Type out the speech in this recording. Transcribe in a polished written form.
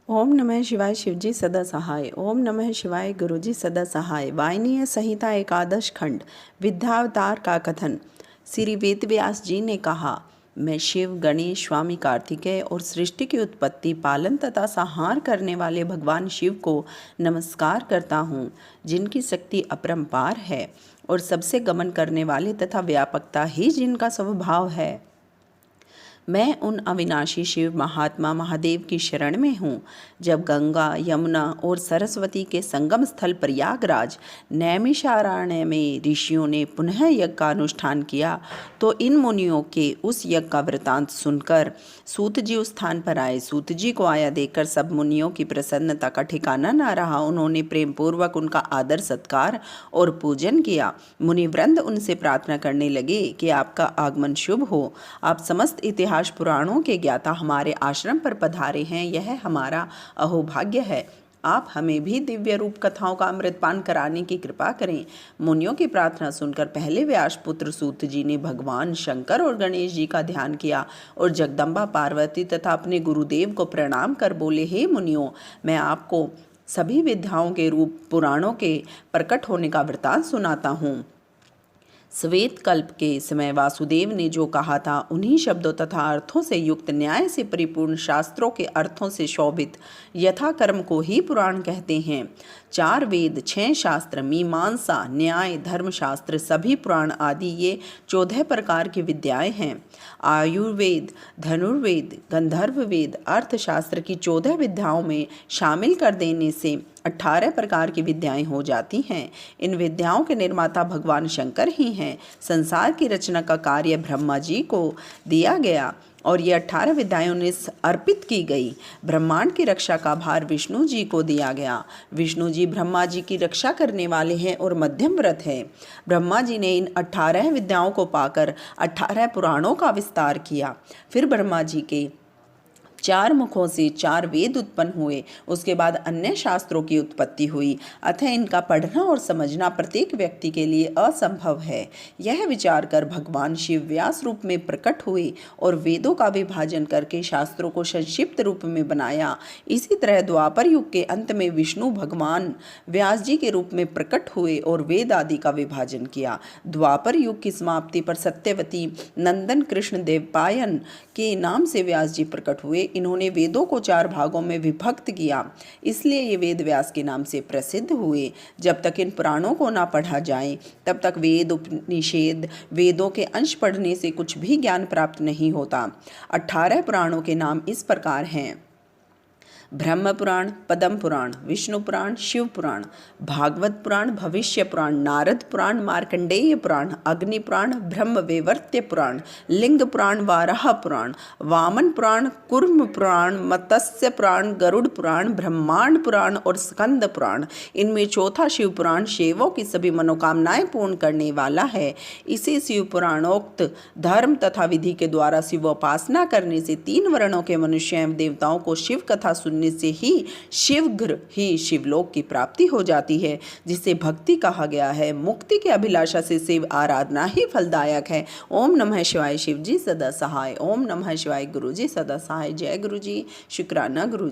ओम नमः शिवाय शिवजी सदा सहाय। ओम नमः शिवाय गुरुजी सदा सहाय। वायनीय संहिता एकादश खंड विद्यावतार का कथन। श्री वेदव्यास जी ने कहा, मैं शिव, गणेश, स्वामी कार्तिकेय और सृष्टि की उत्पत्ति, पालन तथा संहार करने वाले भगवान शिव को नमस्कार करता हूँ, जिनकी शक्ति अपरंपार है और सबसे गमन करने वाले तथा व्यापकता ही जिनका स्वभाव है। मैं उन अविनाशी शिव महात्मा महादेव की शरण में हूँ। जब गंगा, यमुना और सरस्वती के संगम स्थल प्रयागराज नैमिषारण्य में ऋषियों ने पुनः यज्ञ का अनुष्ठान किया, तो इन मुनियों के उस यज्ञ का वृतांत सुनकर सूत जी उस स्थान पर आए। सूत जी को आया देखकर सब मुनियों की प्रसन्नता का ठिकाना न रहा। उन्होंने प्रेम पूर्वक उनका आदर सत्कार और पूजन किया। मुनिवृंद उनसे प्रार्थना करने लगे कि आपका आगमन शुभ हो। आप समस्त इतिहास पुराणों के ज्ञाता हमारे आश्रम पर पधारे हैं, यह हमारा अहोभाग्य है। आप हमें भी दिव्य रूप कथाओं का अमृतपान कराने की कृपा करें। मुनियों की प्रार्थना सुनकर पहले व्यास पुत्र सूत जी ने भगवान शंकर और गणेश जी का ध्यान किया और जगदम्बा पार्वती तथा अपने गुरुदेव को प्रणाम कर बोले, हे मुनियों, मैं आपको सभी विद्याओं के रूप पुराणों के प्रकट होने का वृतांत सुनाता हूँ। श्वेत कल्प के समय वासुदेव ने जो कहा था, उन्हीं शब्दों तथा अर्थों से युक्त, न्याय से परिपूर्ण शास्त्रों के अर्थों से शोभित यथा कर्म को ही पुराण कहते हैं। 4 वेद, 6 शास्त्र, मीमांसा, न्याय, धर्मशास्त्र, सभी पुराण आदि ये 14 प्रकार की विद्याएं हैं। आयुर्वेद, धनुर्वेद, गंधर्व वेद, अर्थशास्त्र की 14 विद्याओं में शामिल कर देने से 18 प्रकार की विद्याएं हो जाती हैं। इन विद्याओं के निर्माता भगवान शंकर ही हैं। संसार की रचना का कार्य ब्रह्मा जी को दिया गया और ये 18 विद्याएं उन्हें अर्पित की गई। ब्रह्मांड की रक्षा का भार विष्णु जी को दिया गया। विष्णु जी ब्रह्मा जी की रक्षा करने वाले हैं और मध्यम व्रत है। ब्रह्मा जी ने इन 18 विद्याओं को पाकर 18 पुराणों का विस्तार किया। फिर ब्रह्मा जी के 4 मुखों से 4 वेद उत्पन्न हुए। उसके बाद अन्य शास्त्रों की उत्पत्ति हुई। अतः इनका पढ़ना और समझना प्रत्येक व्यक्ति के लिए असंभव है। यह विचार कर भगवान शिव व्यास रूप में प्रकट हुए और वेदों का विभाजन करके शास्त्रों को संक्षिप्त रूप में बनाया। इसी तरह द्वापर युग के अंत में विष्णु भगवान व्यास जी के रूप में प्रकट हुए और वेद आदि का विभाजन किया। द्वापर युग की समाप्ति पर सत्यवती नंदन कृष्ण देवपायन के नाम से व्यास जी प्रकट हुए। इन्होंने वेदों को 4 भागों में विभक्त किया, इसलिए ये वेद व्यास के नाम से प्रसिद्ध हुए। जब तक इन पुराणों को ना पढ़ा जाए, तब तक वेद, उपनिषद, वेदों के अंश पढ़ने से कुछ भी ज्ञान प्राप्त नहीं होता। 18 पुराणों के नाम इस प्रकार हैं: ब्रह्म पुराण, पद्म पुराण, विष्णु पुराण, शिव पुराण, भागवत पुराण, भविष्य पुराण, नारद पुराण, मार्कंडेय पुराण, अग्नि पुराण, ब्रह्म वैवर्त्य पुराण, लिंग पुराण, वाराह पुराण, वामन पुराण, कूर्म पुराण, मत्स्य पुराण, गरुड़ पुराण, ब्रह्मांड पुराण और स्कंद पुराण। इनमें चौथा शिव पुराण शिवों की सभी मनोकामनाएं पूर्ण करने वाला है। इसी शिव पुराणोक्त धर्म तथा विधि के द्वारा शिवोपासना करने से 3 वर्णों के मनुष्य एवं देवताओं को शिव कथा सुनने से ही शीघ्र ही शिवलोक की प्राप्ति हो जाती है, जिसे भक्ति कहा गया है। मुक्ति की अभिलाषा से शिव आराधना ही फलदायक है। ओम नमः शिवाय शिवजी सदा सहाय। ओम नमः शिवाय गुरुजी सदा सहाय। जय गुरुजी, शुक्राना गुरुजी।